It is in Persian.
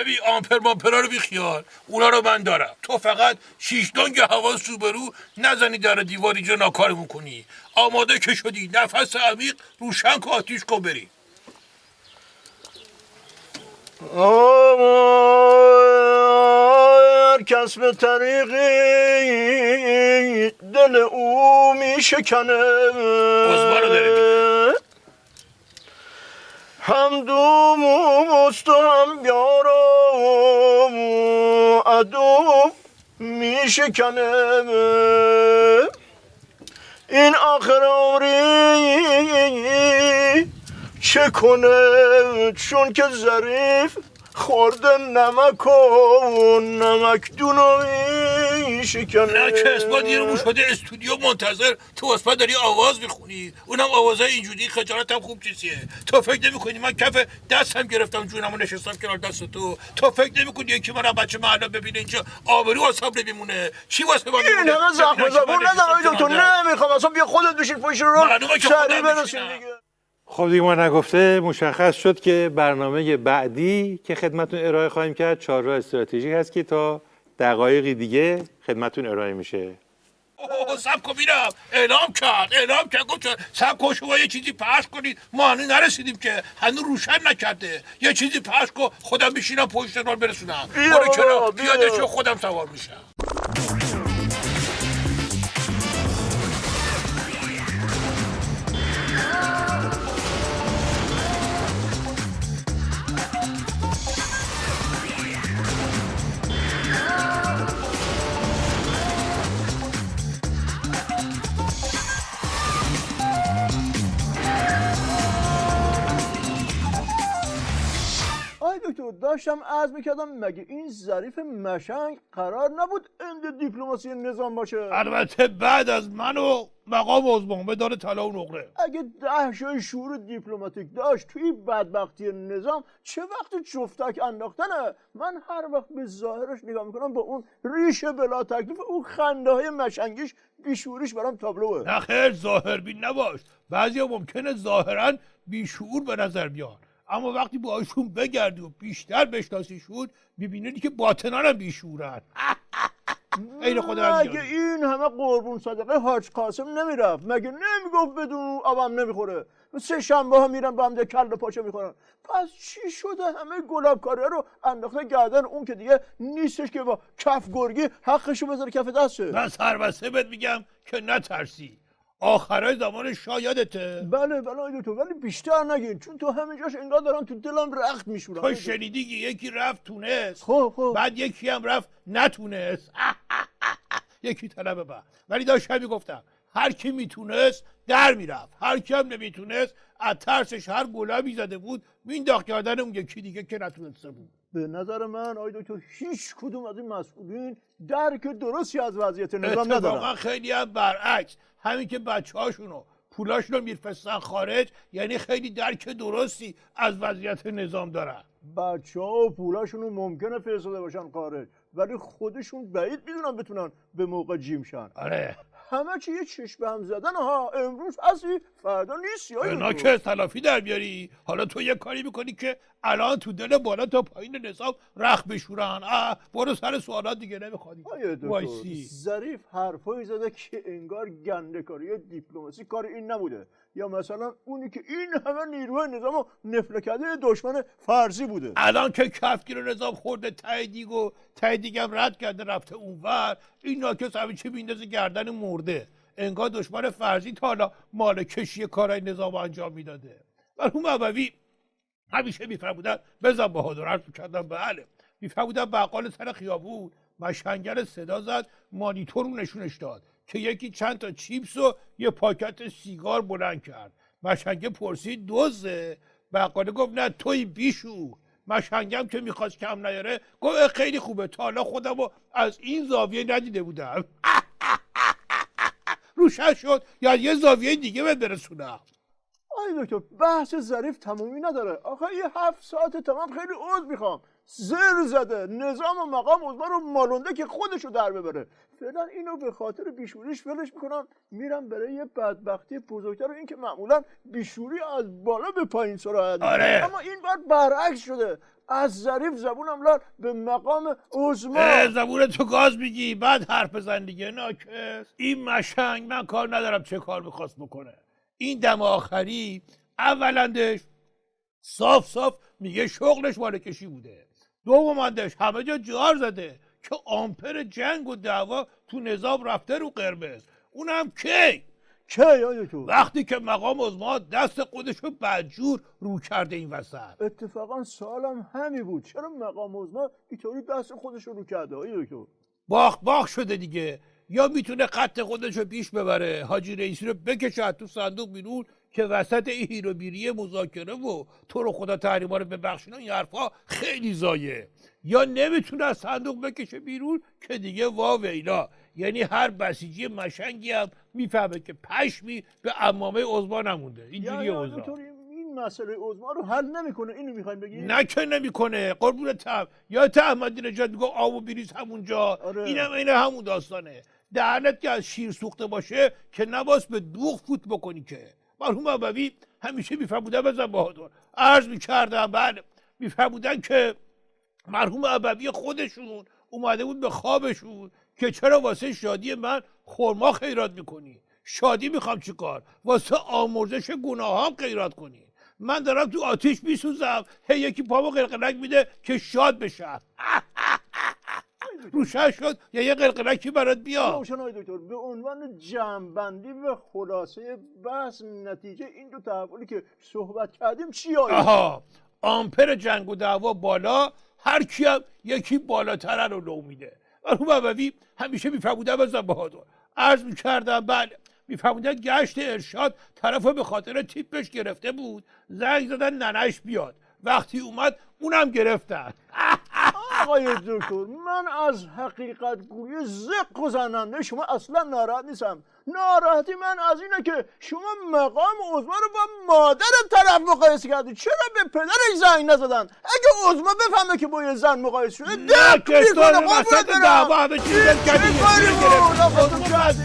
ببین آمپر مامپرا رو بیخیال، اونا رو من دارم. تو فقط 6 دنگ هوا روبرو نزنی در دیواری جا ناکارمون کنی. آماده که شدی نفس عمیق روشن که آتیش کن بری. هر کس به طریقی دل او می شکنه، عزبانو داره میگه هم دوست و هم یار و عدو می شکنه. این آخر عمری چه کنه چون که ظریف خورده نمک و نمکدون رو شکنه. نه که اثبات یه رو شده استودیو منتظر تو اثبات داری آواز میخونی، اونم آوازای اینجوری خجالت هم خوب چیزیه. تو فکر نمی کنی من کف دستم گرفتم جونمو نشستم کنار دست تو فکر نمی کنی یکی من بچه محلا ببینه اینجا آبرو واسم نمیمونه. چی واسه من این همه زخم زبون ندارم دکتر، نمیخوام اصلا بیا خودت بشین پشت رو سریع برسیم دیگه. خب دیگه ما نگفته مشخص شد که برنامه بعدی که خدمتون ارائه خواهیم کرد چهارراه استراتژیک هست که تا دقایقی دیگه خدمتون ارائه میشه. سب کن بینم اعلام کرد گفت سب کن شما یه چیزی پخش کنید، ما هنوز نرسیدیم که هنوز روشن نکرده. یه چیزی پخش کن خودم بشینم پشت راه برسونم. برو کنار پیاده شو خودم سوار میشم. دکتر داشتم عرض میکردم مگه این ظریف مشنگ قرار نبود اند دیپلماسی نظام باشه؟ البته بعد از من و مقام عزبان به دار طلا و نقره. اگه 10 جای شعور دیپلماتیک داشت توی بدبختی نظام چه وقت جفتک انداختنه؟ من هر وقت به ظاهرش نگاه میکنم با اون ریشه بلا تکلیف اون خنده های مشنگیش بیشعوریش برام تابلوه. نه خیر ظاهر بین نباش. بعضیا ممکنه ظاهرا بیشعور به نظر بیان، اما وقتی باهاشون بگردی و بیشتر بشناسیشون میبینی که باطنا هم بیشعورن. عین خدا مگه این همه قربون صدقه حاج قاسم نمیرفت؟ مگه نمیگفت بدون عوام نمیخوره؟ سه شنبه ها میرن با هم ده کله پاچه میخورن. پس چی شده همه گلابکاری رو انداخته گردن اون که دیگه نیستش که با کف گرگی حقشو بذاره کف دسته؟ من سربسته بهت میگم که نترسی. آخرای زمان شاه یادته؟ بله دکتر، ولی بیشتر نگین چون تو همینجاش انگار دارن تو دلم رخت میشورن. تو شنیدی که یکی رفت تونست، خب بعد یکی هم رفت نتونست. یکی طلب بعد. ولی داشتم میگفتم هر کی میتونست در میرفت، هر کی هم نمیتونست از ترسش هر گلابی زده بود مینداخت گردن اون یکی دیگه که نتونسته بود. به نظر من دکتر هیچ کدوم از این مسئولین درک درستی از وضعیت نظام ندارن. اتفاقا خیلی هم برعکس، همین که بچه‌هاشونو پولاشونو میفرستن خارج یعنی خیلی درک درستی از وضعیت نظام دارن. بچه‌ها و پولاشونو ممکنه فرستاده باشن خارج ولی خودشون بعید میدونن بتونن به موقع جیم شن. آره همه چی یه چشم به هم زدن ها. امروز هستی فردا نیستی. اینا که تلافی در بیاری. حالا تو یه کاری میکنی که الان تو دل بالا تا پایین نظام رخ بشورن. برو سر سوالات دیگه نمیخوادی وایسی. ظریف حرفایی زده که انگار گنده‌کاری دیپلماسی کار این نبوده، یا مثلا اونی که این همه نیروی نظامو نفله کرده دشمن فرضی بوده. الان که کفگیر نظام خورده ته دیگم رد کرده رفته اونور، این ناکس همه چی بیندازه گردن مرده. انگار دشمن فرضی تا حالا مال کشی کارهای نظام انجام میداده. مرحوم اموی همیشه میفرمودن بزن بهادر، عرض کردم بله، میفرمودن بقال سر خیابون مشنگر صدا زد مانیتور رو نشونش داد که یکی چند تا چیپس و یه پاکت سیگار بلند کرد. مشنگه پرسید دزده؟ بقاله گفت نه توی بیشو. مشنگم که میخواست کم نیاره گفت خیلی خوبه، تا حالا خودم رو از این زاویه ندیده بودم. روشن شد یا یه زاویه دیگه بهت برسونم. دکتر بحث ظریف تمومی نداره. آخه یه 7 ساعت تمام خیلی عذر میخوام زر زده نظام و مقام عزبان رو مالونده که خودشو در ببره. فعلا اینو به خاطر بیشوریش ولش میکنم میرم برای یه بدبختی بزرگتر و این که معمولا بیشوری از بالا به پایین سرایت. آره. اما این بار برعکس شده. از ظریف زبونم لال به مقام عظما. زبون تو گاز میگی بعد حرف بزن دیگه ناکس. این مشنگ من کار ندارم چه کار میخواست بکنه. این دم آخری اولندش صاف میگه شغلش مال کشی بوده. دومندش همه جا جار زده که آمپر جنگ و دعوا تو نظام رفته رو قرمز. اونم کی آیا تو وقتی که مقام عظما دست خودشو بدجور رو کرده این وسط. اتفاقا سالم همی بود، چرا مقام عظما اینطوری دست خودش رو کرده آیا تو؟ باخ شده دیگه. یا میتونه خط خودش رو پیش ببره حاجی رئیسی رو بکشه تو صندوق بیرون که وسط این هیرو بیری مذاکره و تو رو خدا تحریما رو ببخشین این حرفا خیلی زایه. یا نمیتونه از صندوق بکشه بیرون که دیگه وا ویلا. یعنی هر بسیجی مشنگی هم میفهمه که پشمی به عمامه عظما نمونده. اینجوری اوضاع. این مسئله عظما رو حل نمیکنه، اینو میخوایم بگی؟ نه که نمیکنه قربونت. یا احمدی نژاد میگه آب و بریز همونجا. آره. اینم عین همون داستانه. دهنت که از شیر سوخته باشه که نباس به دوغ فوت بکنی که. مرحوم ابوی همیشه میفرمودن بزن بهادر عرض میکردم بله میفرمودن که مرحوم ابوی خودشون اومده بود به خوابشون که چرا واسه شادی من خرما خیرات میکنی؟ شادی میخوام چیکار؟ واسه آمرزش گناهام خیرات کنی. من دارم تو آتیش میسوزم هی یکی پامو قلقلک میده که شاد بشم. روشن شد یا یه قلقلکی برات بیا. روشن های دکتر به عنوان جمع‌بندی و خلاصه بحث نتیجه این دو تحولی که صحبت کردیم چی آها آمپر جنگ و دعوا بالا هر کیم یکی بالاتره رو لو میده. مرحوم ابوی همیشه میفرمودن بزن بهادر عرض میکردم بله میفرمودن گشت ارشاد طرفو به خاطر تیپش گرفته بود زنگ زدن ننش بیاد وقتی اومد اونم گرفتن. آقای دکتر من از حقیقت گویی زق و زننده شما اصلا ناراحت نیستم. ناراحتی من از اینه که شما مقام عظما رو با مادر طرف مقایسه کردید. چرا به پدرش زنگ نزدن؟ اگه عظما بفهمه که با یه زن مقایسه شده دق میکنه. وسط دعوا همه چیز کردی. چه کاری بود؟ بدبختان از